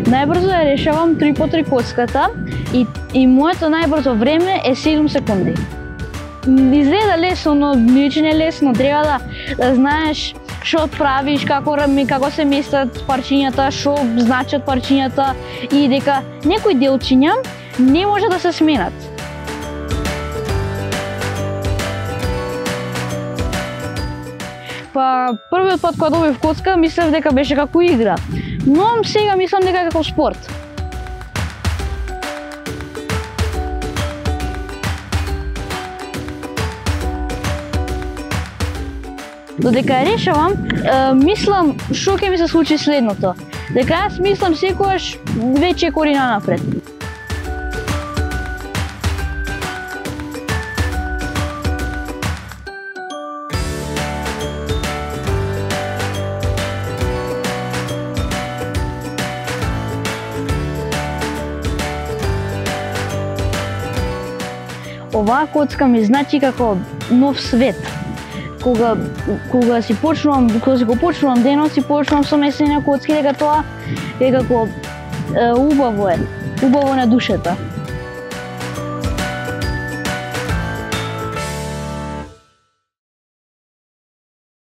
Најбрзо ја решавам 3x3 коцката и моето најбрзо време е 7 секунди. Изгледа лесно, но ничи не е лесно. Треба да знаеш што правиш, како се местат парчињата, што значат парчињата и дека некои делчиња не може да се сменат. Па првиот пат кога добив коцка, мислев дека беше како игра, но сега мислам дека е како спорт. Додека ја решавам, мислам што ќе ми се случи следното. Дека јас мислам секогаш веќе корина напред. Оваа коцка ми значи како нов свет. Кога си го почнувам денот, си почнувам со месење на коцки, дека тоа е како убаво на душата.